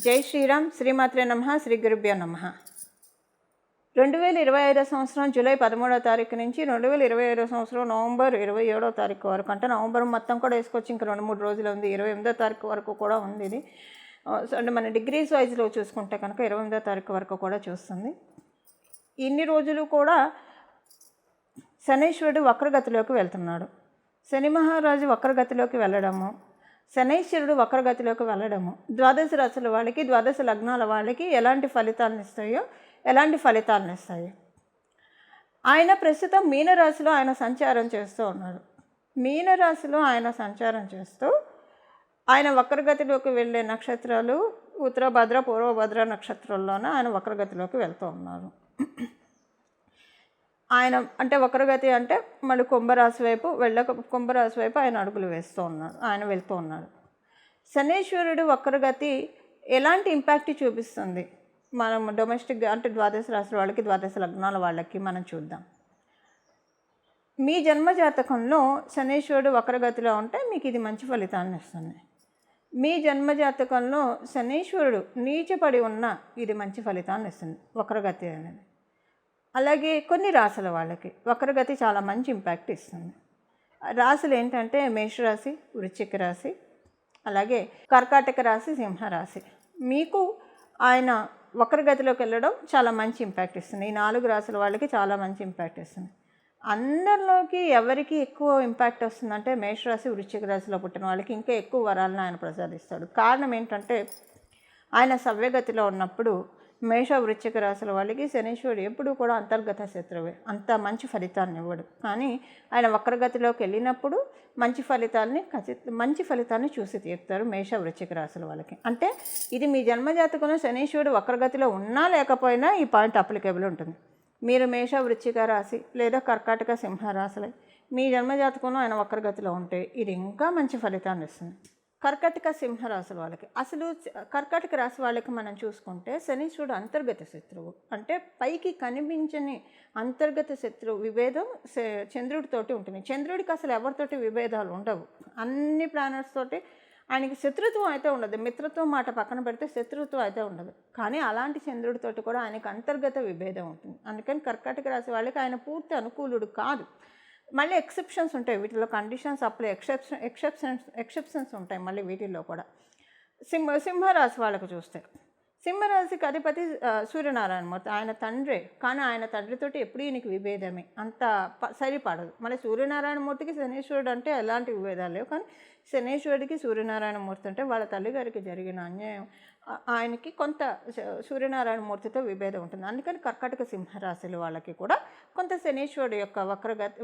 జై శ్రీరామ్. శ్రీమాత్రే నమః. శ్రీ గురుభ్యో నమః. 2025 సంవత్సరం జూలై 13వ తారీఖు నుంచి 2025 సంవత్సరం నవంబర్ 27వ తారీఖు వరకు, అంటే నవంబర్ మొత్తం కూడా వేసుకోవచ్చు, ఇంకా 2-3 రోజులు ఉంది. 28వ తారీఖు వరకు కూడా ఉంది ఇది. అంటే మన డిగ్రీస్ వైజ్లో చూసుకుంటే కనుక 28వ తారీఖు వరకు కూడా చూస్తుంది. ఇన్ని రోజులు కూడా శనీశ్వరుడు వక్రగతిలోకి వెళ్తున్నాడు. శని మహారాజు వక్రగతిలోకి వెళ్ళడము, శనైశ్వరుడు వక్రగతిలోకి వెళ్ళడము ద్వాదశ రాశుల వాళ్ళకి, ద్వాదశ లగ్నాల వాళ్ళకి ఎలాంటి ఫలితాలను ఇస్తాయో ఆయన ప్రస్తుతం మీనరాశిలో ఆయన సంచారం చేస్తూ ఉన్నాడు. మీనరాశిలో ఆయన సంచారం చేస్తూ ఆయన వక్రగతిలోకి వెళ్ళే నక్షత్రాలు ఉత్తరభద్ర, పూర్వభద్ర నక్షత్రాల్లోనే ఆయన వక్రగతిలోకి వెళ్తూ ఉన్నారు. ఆయన అంటే వక్రగతి అంటే మళ్ళీ కుంభరాశి వైపు ఆయన అడుగులు వేస్తూ ఉన్నాడు, ఆయన వెళ్తూ ఉన్నాడు. శనీశ్వరుడు వక్రగతి ఎలాంటి ఇంపాక్ట్ చూపిస్తుంది మనం డొమెస్టిక్ అంటే ద్వాదశ రాశుల వాళ్ళకి, ద్వాదశ లగ్నాల వాళ్ళకి మనం చూద్దాం. మీ జన్మజాతకంలో శనీశ్వరుడు వక్రగతిలో ఉంటే మీకు ఇది మంచి ఫలితాన్ని ఇస్తుంది. మీ జన్మజాతకంలో శనీశ్వరుడు నీచపడి ఉన్న ఇది మంచి ఫలితాన్ని ఇస్తుంది వక్రగతి అనేది. అలాగే కొన్ని రాశుల వాళ్ళకి వక్రగతి చాలా మంచి ఇంపాక్ట్ ఇస్తుంది. రాశులు ఏంటంటే మేషరాశి, వృశ్చిక రాశి, అలాగే కర్కాటక రాశి, సింహరాశి. మీకు ఆయన వక్రగతిలోకి వెళ్ళడం చాలా మంచి ఇంపాక్ట్ ఇస్తుంది. ఈ 4 రాశుల వాళ్ళకి చాలా మంచి ఇంపాక్ట్ ఇస్తుంది. అందరిలోకి ఎవరికి ఎక్కువ ఇంపాక్ట్ వస్తుందంటే మేషరాశి, వృశ్చిక రాశిలో పుట్టిన వాళ్ళకి ఇంకా ఎక్కువ వరాలను ఆయన ప్రసాదిస్తాడు. కారణం ఏంటంటే ఆయన సవ్యగతిలో ఉన్నప్పుడు మేష, వృశ్చిక రాశుల వాళ్ళకి శనీశ్వరుడు ఎప్పుడూ కూడా అంతర్గత శత్రువే, అంత మంచి ఫలితాన్ని ఇవ్వడు. కానీ ఆయన వక్రగతిలోకి వెళ్ళినప్పుడు మంచి ఫలితాన్ని చూసి తీరుతారు మేష, వృశ్చిక రాశుల వాళ్ళకి. అంటే ఇది మీ జన్మజాతకంలో శనీశ్వరుడు వక్రగతిలో ఉన్నా లేకపోయినా ఈ పాయింట్ అప్లికేబుల్ ఉంటుంది. మీరు మేష, వృశ్చిక రాశి లేదా కర్కాటక, సింహరాశులు మీ జన్మజాతకంలో ఆయన వక్రగతిలో ఉంటే ఇది ఇంకా మంచి ఫలితాన్ని ఇస్తుంది. కర్కాటక, సింహరాశుల వాళ్ళకి అసలు కర్కాటక రాశి వాళ్ళకి మనం చూసుకుంటే శనీశ్వరుడు అంతర్గత శత్రువు, అంటే పైకి కనిపించని అంతర్గత శత్రువు విభేదం చంద్రుడితోటి ఉంటుంది. చంద్రుడికి అసలు ఎవరితోటి విభేదాలు ఉండవు, అన్ని ప్లానెట్స్ తోటి ఆయనకి శత్రుత్వం అయితే ఉండదు. మిత్రత్వం మాట పక్కన పెడితే శత్రుత్వం అయితే ఉండదు. కానీ అలాంటి చంద్రుడితోటి కూడా ఆయనకి అంతర్గత విభేదం ఉంటుంది. అందుకని కర్కాటక రాశి వాళ్ళకి ఆయన పూర్తి అనుకూలుడు కాదు. మళ్ళీ ఎక్సెప్షన్స్ ఉంటాయి వీటిలో, కండిషన్స్ అప్లై, ఎక్సెప్షన్స్ ఉంటాయి మళ్ళీ వీటిల్లో కూడా. సింహరాశి వాళ్ళకు చూస్తే సింహరాశికి అధిపతి సూర్యనారాయణమూర్తి, ఆయన తండ్రే. కానీ ఆయన తండ్రితోటి ఎప్పుడు ఈయనకి విభేదమే, అంత సరిపడదు. మళ్ళీ సూర్యనారాయణమూర్తికి శనీశ్వరుడు అంటే ఎలాంటి విభేదాలు లేవు. కానీ శనీశ్వరుడికి సూర్యనారాయణమూర్తి అంటే వాళ్ళ తల్లిగారికి జరిగిన అన్యాయం, ఆయనకి కొంత సూర్యనారాయణమూర్తితో విభేదం ఉంటుంది. అందుకని కర్కాటక, సింహరాశుల వాళ్ళకి కూడా కొంత శనీశ్వరుడు యొక్క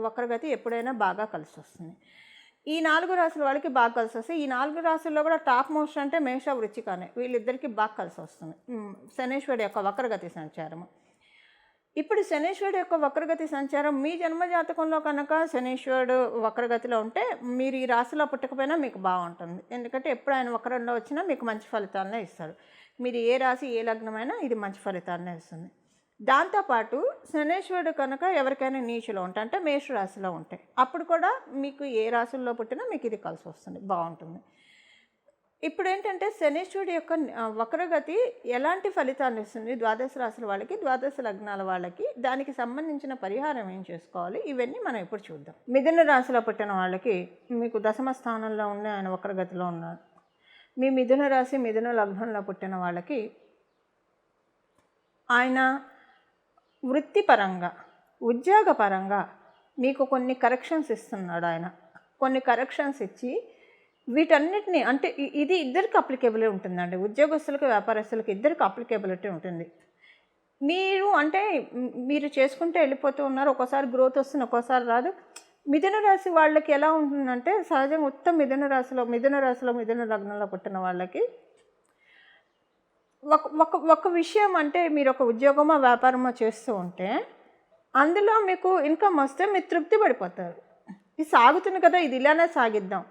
వక్రగతి ఎప్పుడైనా బాగా కలిసి వస్తుంది. ఈ 4 రాశుల వాళ్ళకి బాగా కలిసి వస్తాయి. ఈ 4 రాశుల్లో కూడా టాప్ మోస్ట్ అంటే మేష, వృశ్చికనే, వీళ్ళిద్దరికీ బాగా కలిసి వస్తుంది శనీశ్వరుడు యొక్క వక్రగతి సంచారము. ఇప్పుడు శనీశ్వరుడు యొక్క వక్రగతి సంచారం మీ జన్మజాతకంలో కనుక శనీశ్వరుడు వక్రగతిలో ఉంటే మీరు ఈ రాశిలో పుట్టకపోయినా మీకు బాగుంటుంది. ఎందుకంటే ఎప్పుడు ఆయన వక్రంలో వచ్చినా మీకు మంచి ఫలితాలనే ఇస్తారు. మీరు ఏ రాశి, ఏ లగ్నమైనా ఇది మంచి ఫలితాలనే ఇస్తుంది. దాంతోపాటు శనీశ్వరుడు కనుక ఎవరికైనా నీచులో ఉంటాయి, అంటే మేషరాశిలో ఉంటాయి, అప్పుడు కూడా మీకు ఏ రాశుల్లో పుట్టినా మీకు ఇది కలిసి వస్తుంది, బాగుంటుంది. ఇప్పుడు ఏంటంటే శనీశ్వరుడు యొక్క వక్రగతి ఎలాంటి ఫలితాన్ని ఇస్తుంది ద్వాదశ రాశుల వాళ్ళకి, ద్వాదశ లగ్నాల వాళ్ళకి, దానికి సంబంధించిన పరిహారం ఏం చేసుకోవాలి, ఇవన్నీ మనం ఇప్పుడు చూద్దాం. మిథున రాశిలో పుట్టిన వాళ్ళకి మీకు దశమ స్థానంలో ఉండే ఆయన వక్రగతిలో ఉన్నారు. మీ మిథున రాశి, మిథున లగ్నంలో పుట్టిన వాళ్ళకి ఆయన వృత్తిపరంగా, ఉద్యోగపరంగా మీకు కొన్ని కరెక్షన్స్ ఇస్తున్నాడు. ఆయన కొన్ని కరెక్షన్స్ ఇచ్చి వీటన్నిటిని, అంటే ఇది ఇద్దరికి అప్లికేబుల్ ఉంటుందండి, ఉద్యోగస్తులకు, వ్యాపారస్తులకు ఇద్దరికి అప్లికేబిలిటీ ఉంటుంది. మీరు చేసుకుంటే వెళ్ళిపోతూ ఉన్నారు, ఒక్కోసారి గ్రోత్ వస్తుంది, ఒక్కోసారి రాదు. మిథున రాశి వాళ్ళకి ఎలా ఉంటుందంటే సహజంగా ఉత్తమ మిథున లగ్నంలో పుట్టిన వాళ్ళకి ఒక విషయం, అంటే మీరు ఒక ఉద్యోగమో వ్యాపారమో చేస్తూ ఉంటే అందులో మీకు ఇన్కమ్ వస్తే మీరు తృప్తి పడిపోతారు. ఇది సాగుతుంది కదా, ఇది ఇలానే సాగిద్దాం.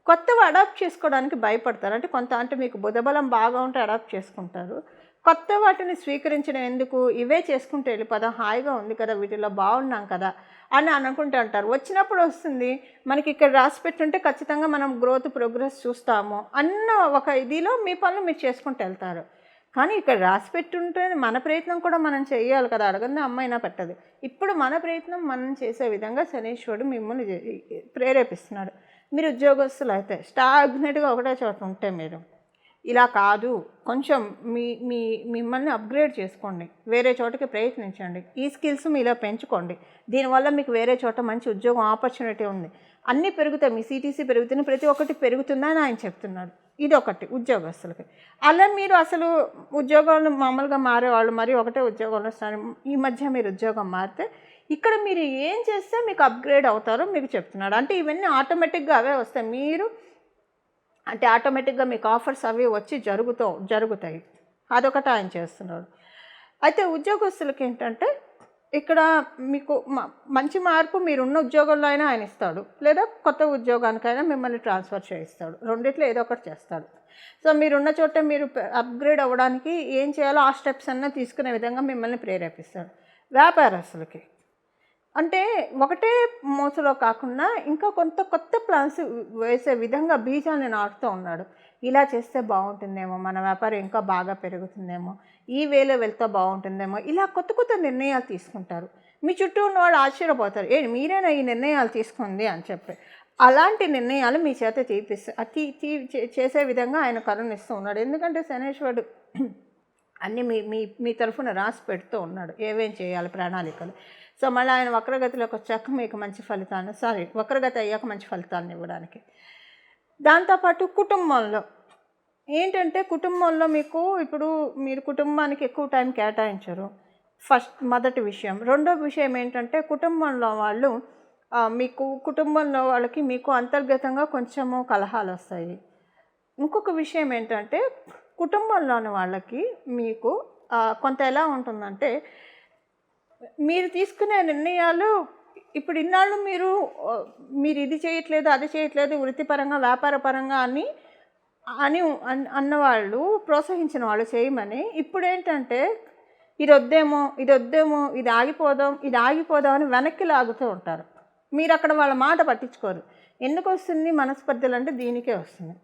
కొత్తవి అడాప్ట్ చేసుకోవడానికి భయపడతారు. అంటే మీకు బుధబలం బాగా ఉంటే అడాప్ట్ చేసుకుంటారు. కొత్త వాటిని స్వీకరించడం ఎందుకు, ఇవే చేసుకుంటూ వెళ్ళిపోదాం, హాయిగా ఉంది కదా, వీటిలో బాగున్నాం కదా అని అనుకుంటూ ఉంటారు. వచ్చినప్పుడు వస్తుంది, మనకి ఇక్కడ రాసి పెట్టుంటే ఖచ్చితంగా మనం ప్రోగ్రెస్ చూస్తాము అన్న ఒక ఇదిలో మీ పనులు మీరు చేసుకుంటూ వెళ్తారు. కానీ ఇక్కడ రాసి పెట్టుంటే మన ప్రయత్నం కూడా మనం చేయాలి కదా, అడగంది అమ్మైనా పెట్టదు. ఇప్పుడు మన ప్రయత్నం మనం చేసే విధంగా శనీశ్వరుడు మిమ్మల్ని ప్రేరేపిస్తున్నాడు. మీరు ఉద్యోగస్తులు అయితే స్టాగ్నెట్గా ఒకటే చోట ఉంటే మీరు ఇలా కాదు, కొంచెం మిమ్మల్ని అప్గ్రేడ్ చేసుకోండి, వేరే చోటకి ప్రయత్నించండి, ఈ స్కిల్స్ మీలో పెంచుకోండి, దీనివల్ల మీకు వేరే చోట మంచి ఉద్యోగం ఆపర్చునిటీ ఉంది, అన్నీ పెరుగుతాయి, మీ సిటీసీ పెరుగుతుంది, ప్రతి ఒక్కటి పెరుగుతుందని ఆయన చెప్తున్నాడు. ఇది ఒకటి ఉద్యోగస్తులకి. అలా మీరు అసలు ఉద్యోగాలు మామూలుగా మారేవాళ్ళు మరి ఒకటే ఉద్యోగంలో ఈ మధ్య మీరు ఉద్యోగం మారితే ఇక్కడ మీరు ఏం చేస్తే మీకు అప్గ్రేడ్ అవుతారో మీకు చెప్తున్నాడు. అంటే ఇవన్నీ ఆటోమేటిక్గా అవే వస్తాయి, మీరు అంటే ఆటోమేటిక్గా మీకు ఆఫర్స్ అవి వచ్చి జరుగుతాయి. అదొకటి ఆయన చేస్తున్నాడు. అయితే ఉద్యోగస్తులకి ఏంటంటే ఇక్కడ మీకు మంచి మార్పు మీరున్న ఉద్యోగంలో అయినా ఆయన ఇస్తాడు, లేదా కొత్త ఉద్యోగానికైనా మిమ్మల్ని ట్రాన్స్ఫర్ చేయిస్తాడు, రెండిట్లో ఏదో ఒకటి చేస్తాడు. సో మీరున్న చోట మీరు అప్గ్రేడ్ అవ్వడానికి ఏం చేయాలో ఆ స్టెప్స్ అన్నా తీసుకునే విధంగా మిమ్మల్ని ప్రేరేపిస్తాడు. వ్యాపారస్తులకి అంటే ఒకటే మోసలో కాకుండా ఇంకా కొత్త ప్లాన్స్ వేసే విధంగా బీజాన్ని నాటుతూ ఉన్నాడు. ఇలా చేస్తే బాగుంటుందేమో, మన వ్యాపారం ఇంకా బాగా పెరుగుతుందేమో, ఈ వేలో వెళ్తే బాగుంటుందేమో, ఇలా కొత్త నిర్ణయాలు తీసుకుంటారు. మీ చుట్టూ ఉన్న వాళ్ళు ఆశ్చర్యపోతారు, మీరేనా ఈ నిర్ణయాలు తీసుకుంది అని చెప్పి. అలాంటి నిర్ణయాలు మీ చేత చేసే విధంగా ఆయన కరుణిస్తూ ఉన్నాడు. ఎందుకంటే శనీశ్వరుడు అన్నీ మీ తరఫున రాసి పెడుతూ ఉన్నాడు, ఏమేం చేయాలి ప్రణాళికలు. సో మళ్ళీ ఆయన వక్రగతిలోకి వచ్చాక మీకు మంచి ఫలితాన్ని వక్రగతి అయ్యాక మంచి ఫలితాలను ఇవ్వడానికి. దాంతోపాటు కుటుంబంలో ఏంటంటే కుటుంబంలో ఇప్పుడు మీరు కుటుంబానికి ఎక్కువ టైం కేటాయించరు, మొదటి విషయం. రెండో విషయం ఏంటంటే కుటుంబంలో వాళ్ళు కుటుంబంలో వాళ్ళకి మీకు అంతర్గతంగా కొంచెము కలహాలు వస్తాయి. ఇంకొక విషయం ఏంటంటే కుటుంబంలోని వాళ్ళకి మీకు కొంత ఎలా ఉంటుందంటే మీరు తీసుకునే నిర్ణయాలు ఇప్పుడు ఇన్నాళ్ళు మీరు ఇది చేయట్లేదు అది చేయట్లేదు వృత్తిపరంగా వ్యాపారపరంగా అని అన్నవాళ్ళు ప్రోత్సహించిన వాళ్ళు చేయమని, ఇప్పుడు ఏంటంటే ఇది వద్దేమో ఇది ఆగిపోదాం అని వెనక్కి లాగుతూ ఉంటారు. మీరు అక్కడ వాళ్ళ మాట పట్టించుకోరు. ఎందుకు వస్తుంది మనస్పర్ధలు అంటే దీనికే వస్తుంది.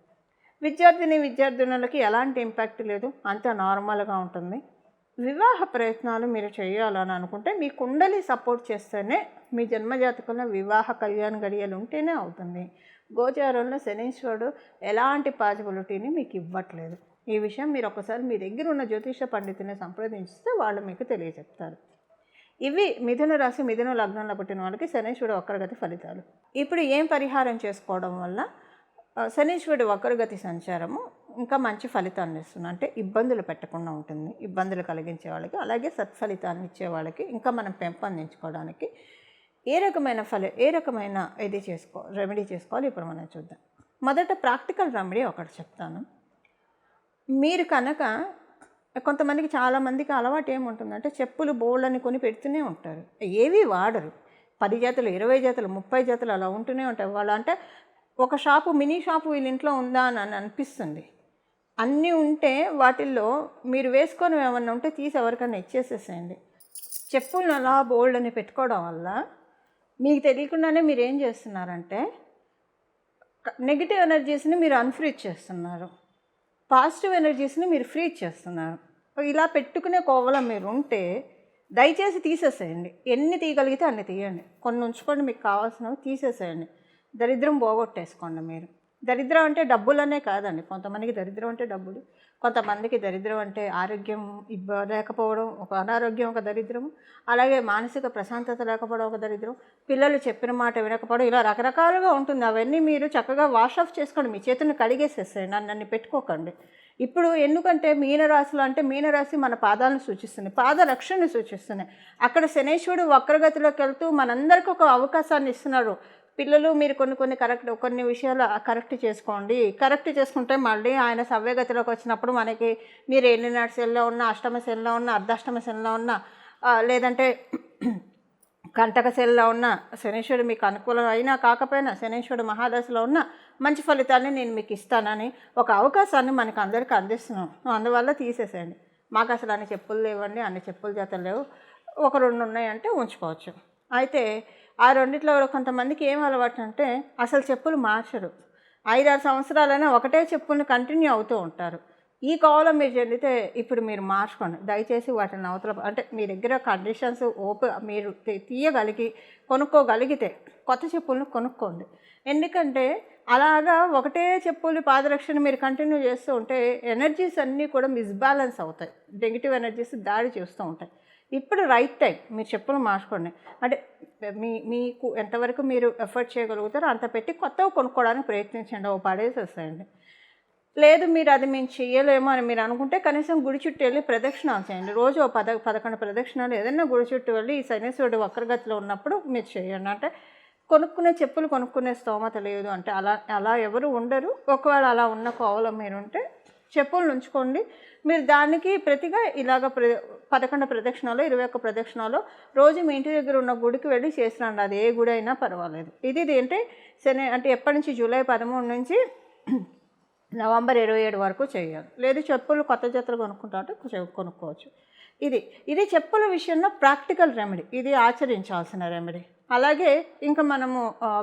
విద్యార్థినులకి ఎలాంటి ఇంపాక్ట్ లేదు, అంతా నార్మల్గా ఉంటుంది. వివాహ ప్రయత్నాలు మీరు చేయాలని అనుకుంటే మీ కుండలి సపోర్ట్ చేస్తేనే మీ జన్మజాతకంలో వివాహ కళ్యాణ గడియలు ఉంటేనే అవుతుంది. గోచారంలో శనీశ్వరుడు ఎలాంటి పాజిబిలిటీని మీకు ఇవ్వట్లేదు. ఈ విషయం మీరు ఒకసారి మీ దగ్గర ఉన్న జ్యోతిష పండితుని సంప్రదించితే వాళ్ళు మీకు తెలియజెప్తారు. ఇవి మిథున రాశి మిథున లగ్నంలో పుట్టిన వాళ్ళకి శనీశ్వరుడు వక్రగతి ఫలితాలు. ఇప్పుడు ఏం పరిహారం చేసుకోవడం వల్ల శనీశ్వరుడు వక్రగతి సంచారము ఇంకా మంచి ఫలితాన్ని ఇస్తుంది అంటే ఇబ్బందులు పెట్టకుండా ఉంటుంది, ఇబ్బందులు కలిగించే వాళ్ళకి, అలాగే సత్ఫలితాన్ని ఇచ్చే వాళ్ళకి ఇంకా మనం పెంపొందించుకోవడానికి ఏ రకమైన రెమెడీ చేసుకోవాలి ఇప్పుడు మనం చూద్దాం. మొదట ప్రాక్టికల్ రెమెడీ ఒకటి చెప్తాను. మీరు కనుక కొంతమందికి చాలామందికి అలవాటు ఏముంటుందంటే చెప్పులు బోళ్ళని కొని పెడుతూనే ఉంటారు, ఏవి వాడరు. 10 జతలు 20 జతలు 30 జతలు అలా ఉంటూనే ఉంటాయి. వాళ్ళు అంటే ఒక మినీ షాపు వీళ్ళ ఇంట్లో ఉందా అని అనిపిస్తుంది. అన్నీ ఉంటే వాటిల్లో మీరు వేసుకొని ఏమన్నా ఉంటే తీసి ఎవరికైనా ఇచ్చేసేసేయండి. చెప్పులను అలా బోల్డ్ అని పెట్టుకోవడం వల్ల మీకు తెలియకుండానే మీరు ఏం చేస్తున్నారంటే నెగిటివ్ ఎనర్జీస్ని మీరు అన్ఫ్రీజ్ చేస్తున్నారు, పాజిటివ్ ఎనర్జీస్ని మీరు ఫ్రీజ్ చేస్తున్నారు. ఇలా పెట్టుకునే కోవలో మీరు ఉంటే దయచేసి తీసేసేయండి. ఎన్ని తీయగలిగితే అన్ని తీయండి, కొన్ని ఉంచుకోండి, మీకు కావాల్సినవి తీసేసేయండి. దరిద్రం పోగొట్టేసుకోండి. మీరు దరిద్రం అంటే డబ్బులనే కాదండి, కొంతమందికి దరిద్రం అంటే డబ్బులు, కొంతమందికి దరిద్రం అంటే ఆరోగ్యం లేకపోవడం, ఒక అనారోగ్యం ఒక దరిద్రం, అలాగే మానసిక ప్రశాంతత లేకపోవడం ఒక దరిద్రం, పిల్లలు చెప్పిన మాట వినకపోవడం, ఇలా రకరకాలుగా ఉంటుంది. అవన్నీ మీరు చక్కగా వాష్ ఆఫ్ చేసుకోండి, మీ చేతులను కడిగేసేసేయండి, నన్ను పెట్టుకోకండి. ఇప్పుడు ఎందుకంటే మీనరాశిలో అంటే మీనరాశి మన పాదాలను సూచిస్తుంది, పాదరక్షణని సూచిస్తుంది. అక్కడ శనీశ్వరుడు వక్రగతిలోకి వెళ్తూ మనందరికీ ఒక అవకాశాన్ని ఇస్తున్నాడు. పిల్లలు మీరు కొన్ని విషయాలు కరెక్ట్ చేసుకోండి. కరెక్ట్ చేసుకుంటే మళ్ళీ ఆయన సవ్యగతిలోకి వచ్చినప్పుడు మనకి మీరు ఎన్నినాటి శనిలో ఉన్న, అష్టమ శనిలో ఉన్న, అర్ధాష్టమ శనిలో ఉన్న, లేదంటే కంటక శనిలో ఉన్న, శనీశ్వరుడు మీకు అనుకూలం అయినా కాకపోయినా శనీశ్వరుడు మహాదశలో ఉన్న మంచి ఫలితాన్ని నేను మీకు ఇస్తానని ఒక అవకాశాన్ని మనకు అందరికీ అందిస్తున్నాం. అందువల్ల తీసేసేయండి. మాకు అసలు అన్ని చెప్పులు లేవండి, అన్ని చెప్పుల జతలు లేవు, 1-2 ఉన్నాయంటే ఉంచుకోవచ్చు. అయితే ఆ రెండిట్లో కొంతమందికి ఏం అలవాటు అంటే అసలు చెప్పులు మార్చరు, 5-6 సంవత్సరాలైనా ఒకటే చెప్పుల్ని కంటిన్యూ అవుతూ ఉంటారు. ఈ కోవలో మీరు చెందితే ఇప్పుడు మీరు మార్చుకోండి. దయచేసి వాటిని అవతల అంటే మీ దగ్గర కండిషన్స్ మీరు తీయగలిగి కొనుక్కోగలిగితే కొత్త చెప్పులను కొనుక్కోండి. ఎందుకంటే అలాగా ఒకటే చెప్పులు పాదరక్షణ మీరు కంటిన్యూ చేస్తూ ఉంటే ఎనర్జీస్ అన్నీ కూడా మిస్బ్యాలెన్స్ అవుతాయి. నెగిటివ్ ఎనర్జీస్ దాడి చేస్తూ ఉంటాయి. ఇప్పుడు రైట్ టైం మీరు చెప్పులు మార్చుకోండి. అంటే మీకు ఎంతవరకు మీరు ఎఫర్ట్ చేయగలుగుతారో అంత పెట్టి కొత్తవి కొనుక్కోవడానికి ప్రయత్నించండి. ఓ పడేసేసేయండి. లేదు మీరు అది మేము చేయలేమో అని మీరు అనుకుంటే కనీసం గుడి చుట్టూ వెళ్ళి ప్రదక్షిణాలు చేయండి. రోజు ఓ 11 ప్రదక్షిణాలు ఏదైనా గుడి చుట్టూ వెళ్ళి ఈ శనీశ్వరుడు వక్రగతిలో ఉన్నప్పుడు మీరు చేయండి. అంటే చెప్పులు కొనుక్కునే స్తోమత లేదు అంటే అలా ఎవరు ఉండరు. ఒకవేళ అలా ఉన్న కోవలో మీరుంటే చెప్పులు ఉంచుకోండి. మీరు దానికి ప్రతిగా ఇలాగ 11 ప్రదక్షిణాలు 21 ప్రదక్షిణాలు రోజు మీ ఇంటి దగ్గర ఉన్న గుడికి వెళ్ళి చేసిరండి. అది ఏ గుడి అయినా పర్వాలేదు. ఇది అంటే అంటే ఎప్పటి నుంచి జూలై 13 నుంచి నవంబర్ 27 వరకు చేయాలి. లేదు చెప్పులు కొత్త జతలు కొనుక్కుంటా అంటే కొనుక్కోవచ్చు. ఇది చెప్పుల విషయంలో ప్రాక్టికల్ రెమెడీ. ఇది ఆచరించాల్సిన రెమెడీ. అలాగే ఇంకా మనము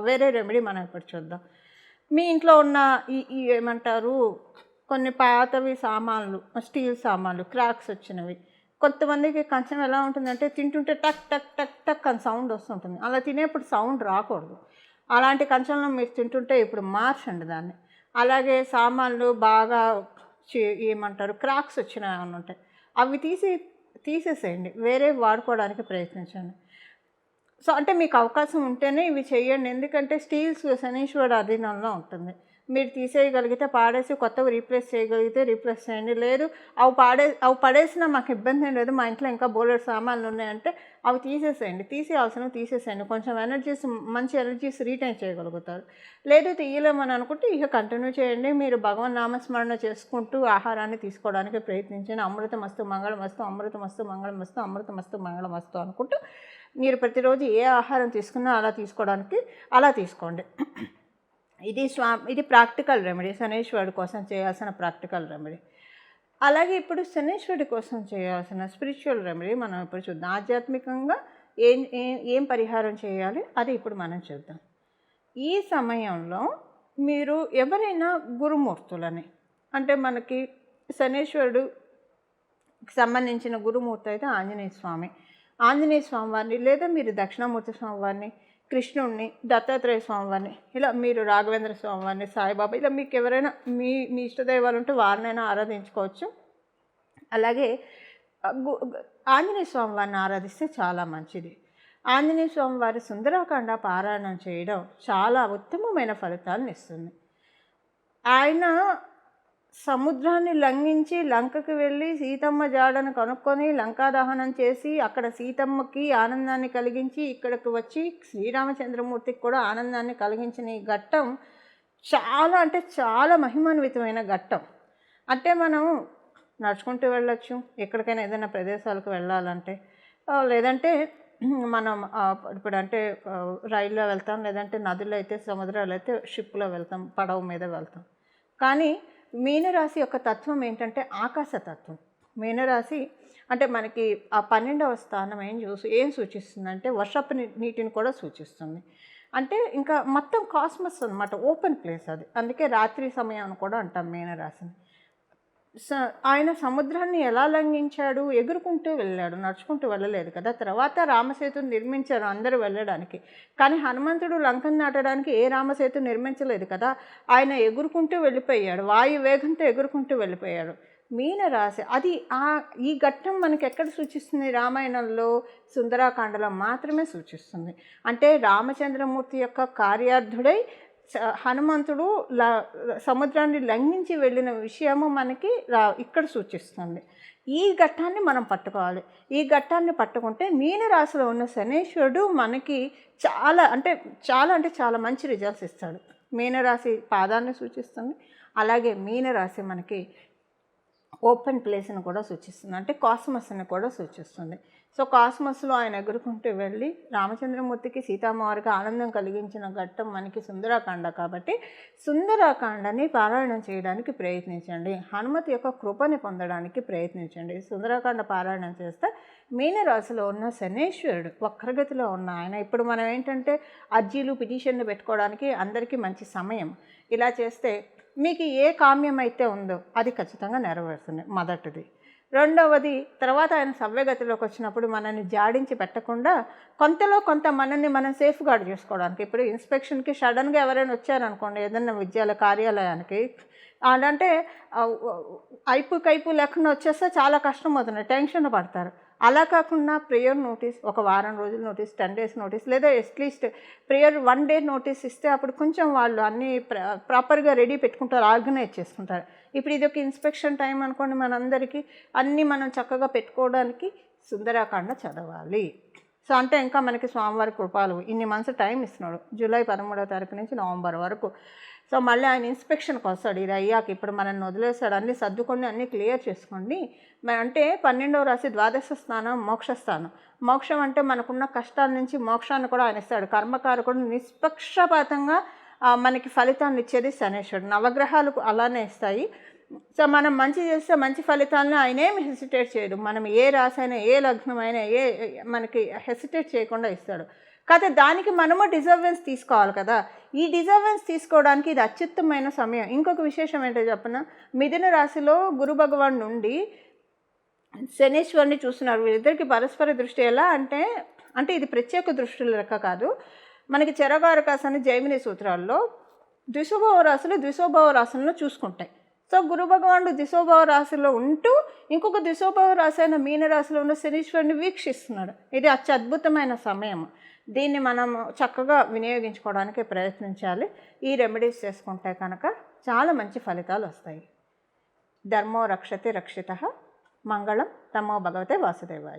వేరే రెమెడీ మనం ఇప్పుడు చూద్దాం. మీ ఇంట్లో ఉన్న ఈ ఏమంటారు కొన్ని పాతవి సామాన్లు, స్టీల్ సామాన్లు క్రాక్స్ వచ్చినవి. కొంతమందికి కంచం ఎలా ఉంటుందంటే తింటుంటే టక్ టక్ టక్ టక్ అని సౌండ్ వస్తుంటుంది. అలా తినేప్పుడు సౌండ్ రాకూడదు. అలాంటి కంచంలో మీరు తింటుంటే ఇప్పుడు మార్చండి దాన్ని. అలాగే సామాన్లు బాగా ఏమంటారు క్రాక్స్ వచ్చినవి ఏమైనా ఉంటాయి, అవి తీసేసేయండి. వేరే వాడుకోవడానికి ప్రయత్నించండి. సో అంటే మీకు అవకాశం ఉంటేనే ఇవి చేయండి. ఎందుకంటే స్టీల్స్ శనీశ్వరుడు అధీనంలో ఉంటుంది. మీరు తీసేయగలిగితే పాడేసి కొత్తవి రీప్లేస్ చేయగలిగితే రీప్లేస్ చేయండి. లేదు అవి పడేసినా మాకు ఇబ్బంది ఏం లేదు, మా ఇంట్లో ఇంకా బోలెడు సామాన్లు ఉన్నాయంటే అవి తీసేసేయండి. తీసేసేయండి. కొంచెం మంచి ఎనర్జీస్ రీటైన్ చేయగలుగుతారు. లేదు తీయలేమని అనుకుంటే ఇక కంటిన్యూ చేయండి. మీరు భగవన్ నామస్మరణ చేసుకుంటూ ఆహారాన్ని తీసుకోవడానికి ప్రయత్నించండి. అమృతమస్తు మంగళమస్తు, అమృతమస్తు మంగళమస్తు, అమృతమస్తు మంగళమస్తు అనుకుంటూ మీరు ప్రతిరోజు ఏ ఆహారం తీసుకున్నా అలా తీసుకోండి. ఇది ప్రాక్టికల్ రెమెడీ, శనీశ్వరుడి కోసం చేయాల్సిన ప్రాక్టికల్ రెమెడీ. అలాగే ఇప్పుడు శనీశ్వరుడి కోసం చేయాల్సిన స్పిరిచువల్ రెమెడీ మనం ఇప్పుడు చూద్దాం. ఆధ్యాత్మికంగా ఏం పరిహారం చేయాలి అది ఇప్పుడు మనం చూద్దాం. ఈ సమయంలో మీరు ఎవరైనా గురుమూర్తులని, అంటే మనకి శనీశ్వరుడుకి సంబంధించిన గురుమూర్తి అయితే ఆంజనేయ స్వామి వారిని, లేదా మీరు దక్షిణామూర్తి స్వామి వారిని, కృష్ణుడిని, దత్తాత్రేయ స్వామి వారిని, ఇలా మీరు రాఘవేంద్ర స్వామి వారిని, సాయిబాబా, ఇలా మీకు ఎవరైనా మీ ఇష్టదైవాలు ఉంటే వారినైనా ఆరాధించుకోవచ్చు. అలాగే ఆంజనేయ స్వామి వారిని ఆరాధిస్తే చాలా మంచిది. ఆంజనేయ స్వామి వారి సుందరాకాండ పారాయణం చేయడం చాలా ఉత్తమమైన ఫలితాలను ఇస్తుంది. ఆయన సముద్రాన్ని లంఘించి లంకకి వెళ్ళి సీతమ్మ జాడను కనుక్కొని లంకా దహనం చేసి అక్కడ సీతమ్మకి ఆనందాన్ని కలిగించి ఇక్కడికి వచ్చి శ్రీరామచంద్రమూర్తికి కూడా ఆనందాన్ని కలిగించిన ఈ ఘట్టం చాలా అంటే చాలా మహిమాన్వితమైన ఘట్టం. అంటే మనం నడుచుకుంటూ వెళ్ళొచ్చు ఎక్కడికైనా, ఏదైనా ప్రదేశాలకు వెళ్ళాలంటే. లేదంటే మనం ఇప్పుడు అంటే రైల్లో వెళ్తాం, లేదంటే నదులు అయితే, సముద్రాలు అయితే షిప్లో వెళ్తాం, పడవ మీద వెళ్తాం. కానీ మీనరాశి యొక్క తత్వం ఏంటంటే ఆకాశతత్వం. మీనరాశి అంటే మనకి ఆ 12వ స్థానం ఏం సూచిస్తుందంటే వర్షపు నీటిని కూడా సూచిస్తుంది. అంటే ఇంకా మొత్తం కాస్మస్ అన్నమాట, ఓపెన్ ప్లేస్ అది. అందుకే రాత్రి సమయం కూడా అంటాం మీనరాశిని. ఆయన సముద్రాన్ని ఎలా లంఘించాడు? ఎగురుకుంటూ వెళ్ళాడు, నడుచుకుంటూ వెళ్ళలేదు కదా. తర్వాత రామసేతుని నిర్మించారు అందరూ వెళ్ళడానికి. కానీ హనుమంతుడు లంకను దాటడానికి ఏ రామసేతు నిర్మించలేదు కదా. ఆయన ఎగురుకుంటూ వెళ్ళిపోయాడు, వాయు వేగంతో ఎగురుకుంటూ వెళ్ళిపోయాడు. మీనరాశి అది ఈ ఘట్టం మనకి ఎక్కడ సూచిస్తుంది? రామాయణంలో సుందరాకాండలో మాత్రమే సూచిస్తుంది. అంటే రామచంద్రమూర్తి యొక్క కార్యార్థుడై హనుమంతుడు సముద్రాన్ని లంఘించి వెళ్ళిన విషయము మనకి ఇక్కడ సూచిస్తుంది. ఈ ఘట్టాన్ని మనం పట్టుకోవాలి. ఈ ఘట్టాన్ని పట్టుకుంటే మీనరాశిలో ఉన్న శనీశ్వరుడు మనకి చాలా అంటే చాలా మంచి రిజల్ట్స్ ఇస్తాడు. మీనరాశి పాదాన్ని సూచిస్తుంది. అలాగే మీనరాశి మనకి ఓపెన్ ప్లేస్ని కూడా సూచిస్తుంది, అంటే కాస్మస్ని కూడా సూచిస్తుంది. సో కాస్మస్లో ఆయన ఎగురుకుంటూ వెళ్ళి రామచంద్రమూర్తికి సీతామ్మవారికి ఆనందం కలిగించిన ఘట్టం మనకి సుందరాకాండ. కాబట్టి సుందరాకాండని పారాయణం చేయడానికి ప్రయత్నించండి. హనుమతి యొక్క కృపని పొందడానికి ప్రయత్నించండి. సుందరాకాండ పారాయణం చేస్తే మీనరాశిలో ఉన్న శనేశ్వరుడు వక్రగతిలో ఉన్న ఆయన ఇప్పుడు మనం ఏంటంటే అర్జీలు పిటిషన్లు పెట్టుకోవడానికి అందరికీ మంచి సమయం. ఇలా చేస్తే మీకు ఏ కామ్యం అయితే ఉందో అది ఖచ్చితంగా నెరవేరుతుంది మొదటిది. రెండవది, తర్వాత ఆయన సవ్యగతిలోకి వచ్చినప్పుడు మనల్ని జాడించి పెట్టకుండా కొంతలో కొంత మనల్ని మనం సేఫ్ గార్డ్ చేసుకోవడానికి. ఇప్పుడు ఇన్స్పెక్షన్కి సడన్గా ఎవరైనా వచ్చారనుకోండి ఏదైనా విద్యాలయ కార్యాలయానికి, అంటే కైపు లేకుండా వచ్చేస్తే చాలా కష్టం అవుతుంది, టెన్షన్ పడతారు. అలా కాకుండా ప్రేయర్ నోటీస్, ఒక వారం రోజుల నోటీస్, 10 days నోటీస్, లేదా అట్లీస్ట్ ప్రేయర్ 1 day నోటీస్ ఇస్తే అప్పుడు కొంచెం వాళ్ళు అన్నీ ప్రాపర్గా రెడీ పెట్టుకుంటారు, ఆర్గనైజ్ చేసుకుంటారు. ఇప్పుడు ఇది ఒక ఇన్స్పెక్షన్ టైం అనుకోండి, మనందరికీ అన్నీ మనం చక్కగా పెట్టుకోవడానికి సుందరాకాండ చదవాలి. సో అంటే ఇంకా మనకి స్వామివారి కృపాలు ఇన్ని మంత్స్ టైం ఇస్తున్నాడు, జూలై 13వ తారీఖు నుంచి నవంబర్ వరకు. సో మళ్ళీ ఆయన ఇన్స్పెక్షన్కి వస్తాడు. ఇది అయ్యాక ఇప్పుడు మనల్ని వదిలేస్తాడు, అన్నీ సర్దుకొని అన్నీ క్లియర్ చేసుకోండి. అంటే 12వ రాశి ద్వాదశ స్థానం మోక్షస్థానం. మోక్షం అంటే మనకున్న కష్టాల నుంచి మోక్షాన్ని కూడా ఆయన ఇస్తాడు. కర్మకారకుడు నిష్పక్షపాతంగా మనకి ఫలితాన్ని ఇచ్చేది శనేశ్వరుడు. నవగ్రహాలు అలానే ఇస్తాయి. సో మనం మంచి చేస్తే మంచి ఫలితాలను ఆయనేమి హెసిటేట్ చేయడు. మనం ఏ రాశి అయినా ఏ లగ్నం అయినా మనకి హెసిటేట్ చేయకుండా ఇస్తాడు. కాకపోతే దానికి మనము డిజర్వెన్స్ తీసుకోవాలి కదా. ఈ డిజర్వెన్స్ తీసుకోవడానికి ఇది అత్యుత్తమైన సమయం. ఇంకొక విశేషం ఏంటో చెప్పనా, మిథున రాశిలో గురు భగవాన్ నుండి శనీశ్వరుని చూస్తున్నారు. వీళ్ళిద్దరికి పరస్పర దృష్టి ఎలా అంటే ఇది ప్రత్యేక దృష్టిల లెక్క కాదు. మనకి చరగారకాసని జైమిని సూత్రాల్లో ద్విశోభావ రాశులు ద్విశోభావ రాశులను చూసుకుంటాయి. సో గురు భగవానుడు ద్విశోభావ రాశిలో ఉంటూ ఇంకొక ద్విశోభావ రాశి అయిన మీనరాశిలో ఉన్న శనీశ్వరుని వీక్షిస్తున్నాడు. ఇది అత్యద్భుతమైన సమయం. దీన్ని మనం చక్కగా వినియోగించుకోవడానికి ప్రయత్నించాలి. ఈ రెమెడీస్ చేసుకుంటే కనుక చాలా మంచి ఫలితాలు వస్తాయి. ధర్మో రక్షతే రక్షితః. మంగళం. తమో భగవతే వాసుదేవాయ.